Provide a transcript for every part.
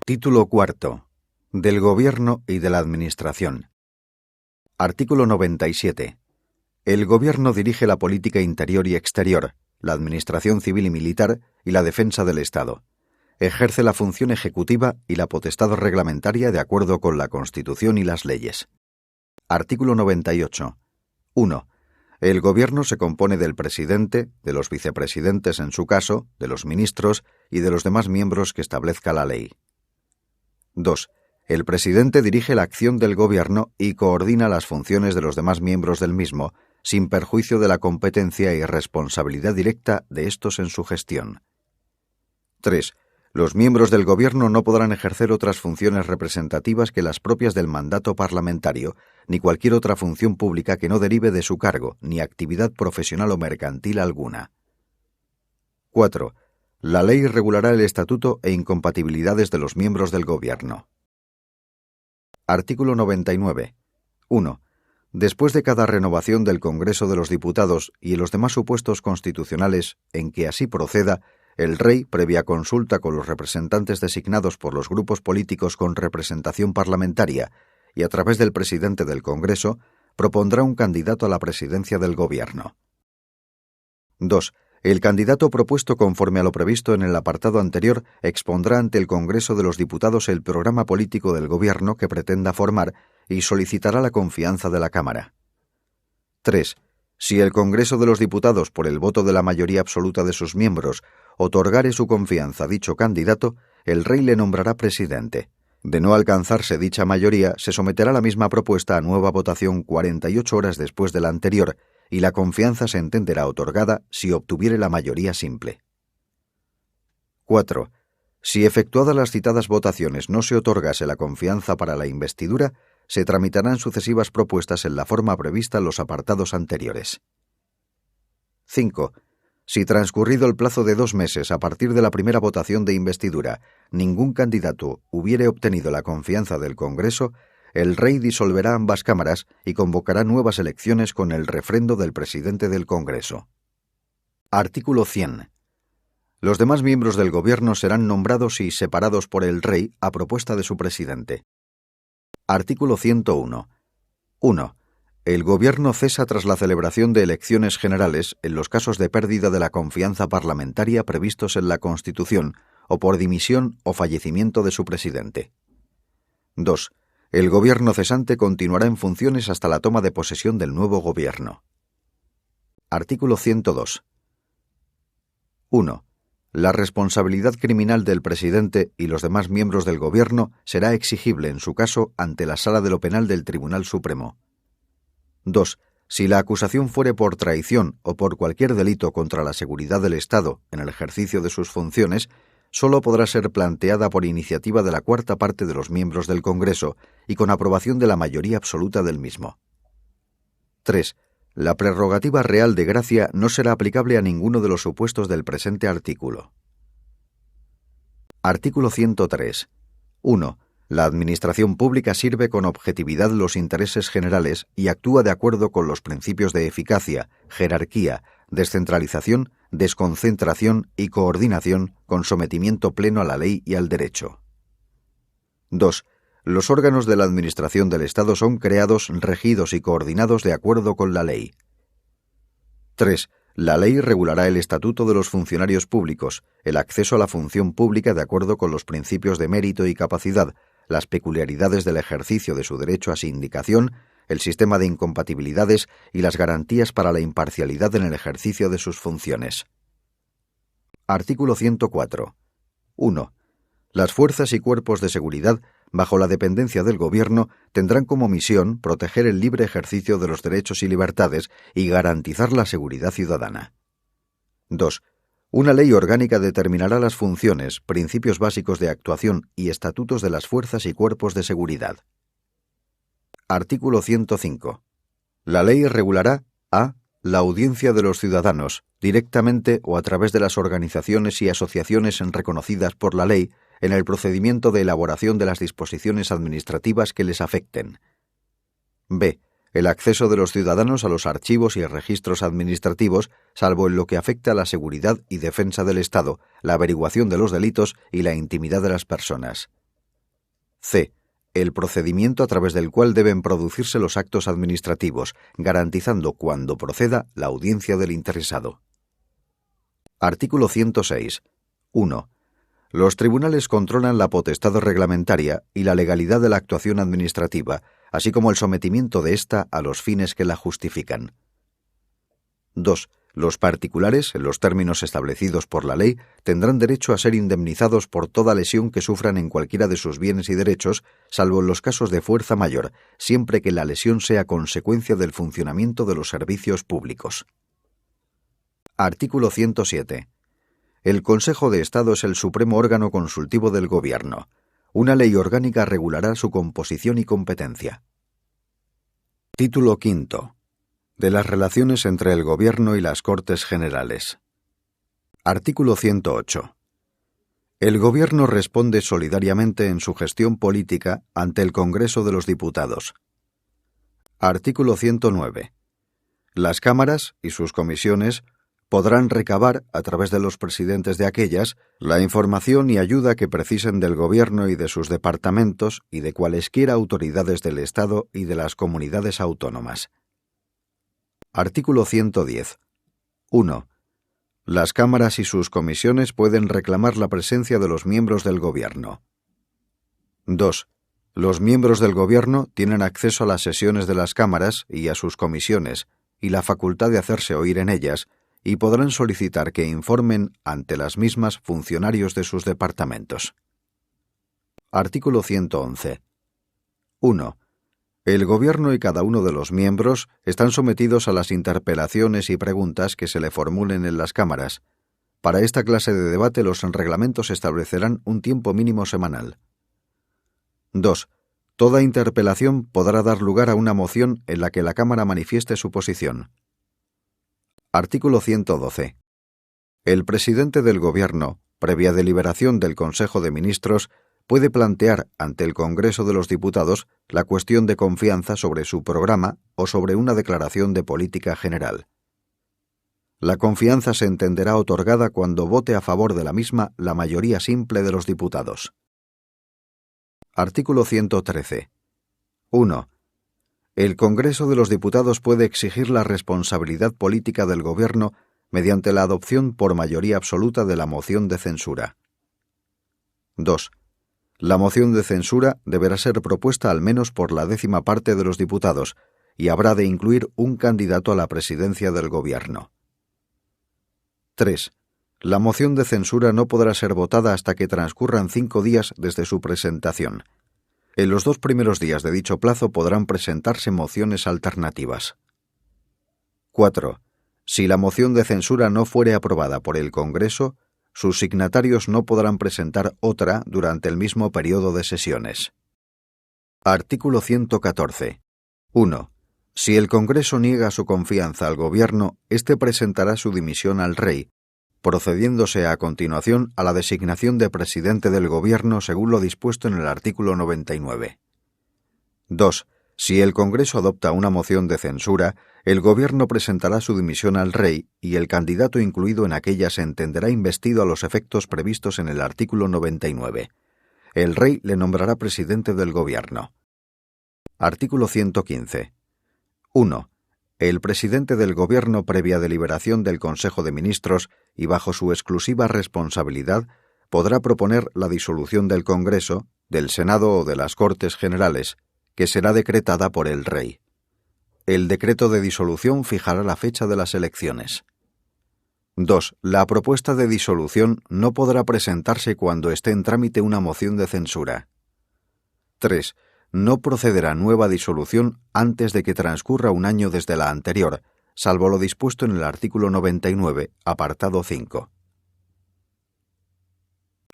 Título cuarto. Del Gobierno y de la Administración. Artículo 97. El Gobierno dirige la política interior y exterior, la administración civil y militar y la defensa del Estado. Ejerce la función ejecutiva y la potestad reglamentaria de acuerdo con la Constitución y las leyes. Artículo 98. 1. El Gobierno se compone del presidente, de los vicepresidentes en su caso, de los ministros y de los demás miembros que establezca la ley. 2. El presidente dirige la acción del Gobierno y coordina las funciones de los demás miembros del mismo, sin perjuicio de la competencia y responsabilidad directa de estos en su gestión. 3. Los miembros del Gobierno no podrán ejercer otras funciones representativas que las propias del mandato parlamentario, ni cualquier otra función pública que no derive de su cargo, ni actividad profesional o mercantil alguna. 4. La ley regulará el estatuto e incompatibilidades de los miembros del Gobierno. Artículo 99. 1. Después de cada renovación del Congreso de los Diputados y en los demás supuestos constitucionales en que así proceda, el Rey, previa consulta con los representantes designados por los grupos políticos con representación parlamentaria y a través del presidente del Congreso, propondrá un candidato a la presidencia del Gobierno. 2. El candidato propuesto conforme a lo previsto en el apartado anterior expondrá ante el Congreso de los Diputados el programa político del Gobierno que pretenda formar y solicitará la confianza de la Cámara. 3. Si el Congreso de los Diputados, por el voto de la mayoría absoluta de sus miembros, otorgare su confianza a dicho candidato, el Rey le nombrará presidente. De no alcanzarse dicha mayoría, se someterá la misma propuesta a nueva votación 48 horas después de la anterior, y la confianza se entenderá otorgada si obtuviere la mayoría simple. 4. Si efectuadas las citadas votaciones no se otorgase la confianza para la investidura, se tramitarán sucesivas propuestas en la forma prevista en los apartados anteriores. 5. Si transcurrido el plazo de 2 meses a partir de la primera votación de investidura, ningún candidato hubiere obtenido la confianza del Congreso, el Rey disolverá ambas cámaras y convocará nuevas elecciones con el refrendo del presidente del Congreso. Artículo 100. Los demás miembros del Gobierno serán nombrados y separados por el Rey a propuesta de su presidente. Artículo 101. 1. El Gobierno cesa tras la celebración de elecciones generales en los casos de pérdida de la confianza parlamentaria previstos en la Constitución o por dimisión o fallecimiento de su presidente. 2. El Gobierno cesante continuará en funciones hasta la toma de posesión del nuevo Gobierno. Artículo 102. 1. La responsabilidad criminal del presidente y los demás miembros del Gobierno será exigible en su caso ante la Sala de lo Penal del Tribunal Supremo. 2. Si la acusación fuere por traición o por cualquier delito contra la seguridad del Estado en el ejercicio de sus funciones, sólo podrá ser planteada por iniciativa de la cuarta parte de los miembros del Congreso y con aprobación de la mayoría absoluta del mismo. 3. La prerrogativa real de gracia no será aplicable a ninguno de los supuestos del presente artículo. Artículo 103. 1. La administración pública sirve con objetividad los intereses generales y actúa de acuerdo con los principios de eficacia, jerarquía, descentralización, desconcentración y coordinación con sometimiento pleno a la ley y al derecho. 2. Los órganos de la Administración del Estado son creados, regidos y coordinados de acuerdo con la ley. 3. La ley regulará el estatuto de los funcionarios públicos, el acceso a la función pública de acuerdo con los principios de mérito y capacidad, las peculiaridades del ejercicio de su derecho a sindicación, el sistema de incompatibilidades y las garantías para la imparcialidad en el ejercicio de sus funciones. Artículo 104. 1. Las fuerzas y cuerpos de seguridad, bajo la dependencia del Gobierno, tendrán como misión proteger el libre ejercicio de los derechos y libertades y garantizar la seguridad ciudadana. 2. Una ley orgánica determinará las funciones, principios básicos de actuación y estatutos de las fuerzas y cuerpos de seguridad. Artículo 105. La ley regulará a. La audiencia de los ciudadanos, directamente o a través de las organizaciones y asociaciones reconocidas por la ley, en el procedimiento de elaboración de las disposiciones administrativas que les afecten. b. El acceso de los ciudadanos a los archivos y registros administrativos, salvo en lo que afecta a la seguridad y defensa del Estado, la averiguación de los delitos y la intimidad de las personas. C. El procedimiento a través del cual deben producirse los actos administrativos, garantizando cuando proceda la audiencia del interesado. Artículo 106. 1. Los tribunales controlan la potestad reglamentaria y la legalidad de la actuación administrativa, así como el sometimiento de ésta a los fines que la justifican. 2. Los particulares, en los términos establecidos por la ley, tendrán derecho a ser indemnizados por toda lesión que sufran en cualquiera de sus bienes y derechos, salvo en los casos de fuerza mayor, siempre que la lesión sea consecuencia del funcionamiento de los servicios públicos. Artículo 107. El Consejo de Estado es el supremo órgano consultivo del Gobierno. Una ley orgánica regulará su composición y competencia. Título V. De las relaciones entre el Gobierno y las Cortes Generales. Artículo 108. El Gobierno responde solidariamente en su gestión política ante el Congreso de los Diputados. Artículo 109. Las cámaras y sus comisiones podrán recabar, a través de los presidentes de aquellas, la información y ayuda que precisen del Gobierno y de sus departamentos y de cualesquiera autoridades del Estado y de las comunidades autónomas. Artículo 110. 1. Las cámaras y sus comisiones pueden reclamar la presencia de los miembros del Gobierno. 2. Los miembros del Gobierno tienen acceso a las sesiones de las cámaras y a sus comisiones y la facultad de hacerse oír en ellas, y podrán solicitar que informen ante las mismas funcionarios de sus departamentos. Artículo 111. 1. El Gobierno y cada uno de los miembros están sometidos a las interpelaciones y preguntas que se le formulen en las cámaras. Para esta clase de debate los reglamentos establecerán un tiempo mínimo semanal. 2. Toda interpelación podrá dar lugar a una moción en la que la Cámara manifieste su posición. Artículo 112. El presidente del Gobierno, previa deliberación del Consejo de Ministros, puede plantear ante el Congreso de los Diputados la cuestión de confianza sobre su programa o sobre una declaración de política general. La confianza se entenderá otorgada cuando vote a favor de la misma la mayoría simple de los diputados. Artículo 113. 1. El Congreso de los Diputados puede exigir la responsabilidad política del Gobierno mediante la adopción por mayoría absoluta de la moción de censura. 2. La moción de censura deberá ser propuesta al menos por la 10ª parte de los diputados y habrá de incluir un candidato a la presidencia del Gobierno. 3. La moción de censura no podrá ser votada hasta que transcurran 5 días desde su presentación. En los 2 primeros días de dicho plazo podrán presentarse mociones alternativas. 4. Si la moción de censura no fuere aprobada por el Congreso, sus signatarios no podrán presentar otra durante el mismo periodo de sesiones. Artículo 114. 1. Si el Congreso niega su confianza al Gobierno, éste presentará su dimisión al Rey, procediéndose a continuación a la designación de presidente del Gobierno según lo dispuesto en el artículo 99. 2. Si el Congreso adopta una moción de censura, el Gobierno presentará su dimisión al Rey y el candidato incluido en aquella se entenderá investido a los efectos previstos en el artículo 99. El Rey le nombrará presidente del Gobierno. Artículo 115. 1. El presidente del Gobierno, previa deliberación del Consejo de Ministros y bajo su exclusiva responsabilidad, podrá proponer la disolución del Congreso, del Senado o de las Cortes Generales, que será decretada por el Rey. El decreto de disolución fijará la fecha de las elecciones. 2. La propuesta de disolución no podrá presentarse cuando esté en trámite una moción de censura. 3. No procederá nueva disolución antes de que transcurra un año desde la anterior, salvo lo dispuesto en el artículo 99, apartado 5.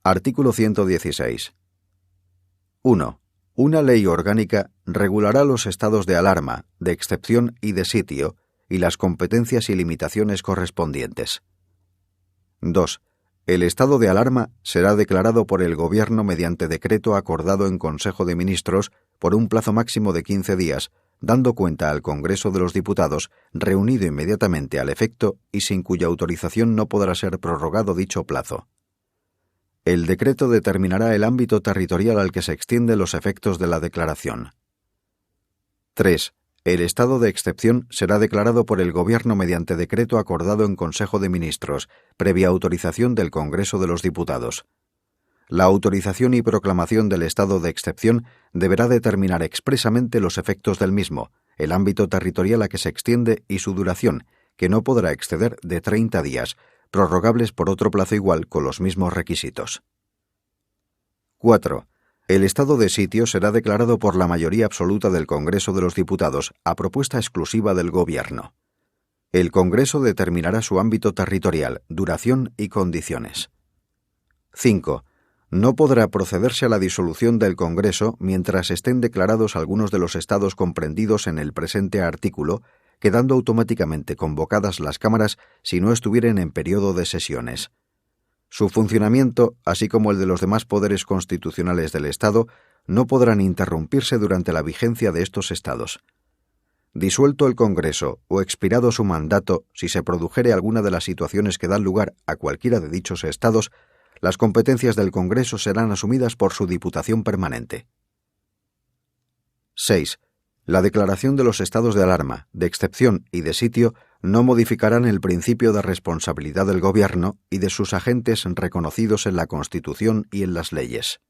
Artículo 116. 1. Una ley orgánica regulará los estados de alarma, de excepción y de sitio, y las competencias y limitaciones correspondientes. 2. El estado de alarma será declarado por el Gobierno mediante decreto acordado en Consejo de Ministros por un plazo máximo de 15 días, dando cuenta al Congreso de los Diputados, reunido inmediatamente al efecto y sin cuya autorización no podrá ser prorrogado dicho plazo. El decreto determinará el ámbito territorial al que se extienden los efectos de la declaración. 3. El estado de excepción será declarado por el Gobierno mediante decreto acordado en Consejo de Ministros, previa autorización del Congreso de los Diputados. La autorización y proclamación del estado de excepción deberá determinar expresamente los efectos del mismo, el ámbito territorial a que se extiende y su duración, que no podrá exceder de 30 días, prorrogables por otro plazo igual con los mismos requisitos. 4. El estado de sitio será declarado por la mayoría absoluta del Congreso de los Diputados, a propuesta exclusiva del Gobierno. El Congreso determinará su ámbito territorial, duración y condiciones. 5. No podrá procederse a la disolución del Congreso mientras estén declarados algunos de los estados comprendidos en el presente artículo, quedando automáticamente convocadas las cámaras si no estuvieren en periodo de sesiones. Su funcionamiento, así como el de los demás poderes constitucionales del Estado, no podrán interrumpirse durante la vigencia de estos estados. Disuelto el Congreso o expirado su mandato, si se produjere alguna de las situaciones que dan lugar a cualquiera de dichos estados, las competencias del Congreso serán asumidas por su Diputación Permanente. 6. La declaración de los estados de alarma, de excepción y de sitio no modificarán el principio de responsabilidad del Gobierno y de sus agentes reconocidos en la Constitución y en las leyes.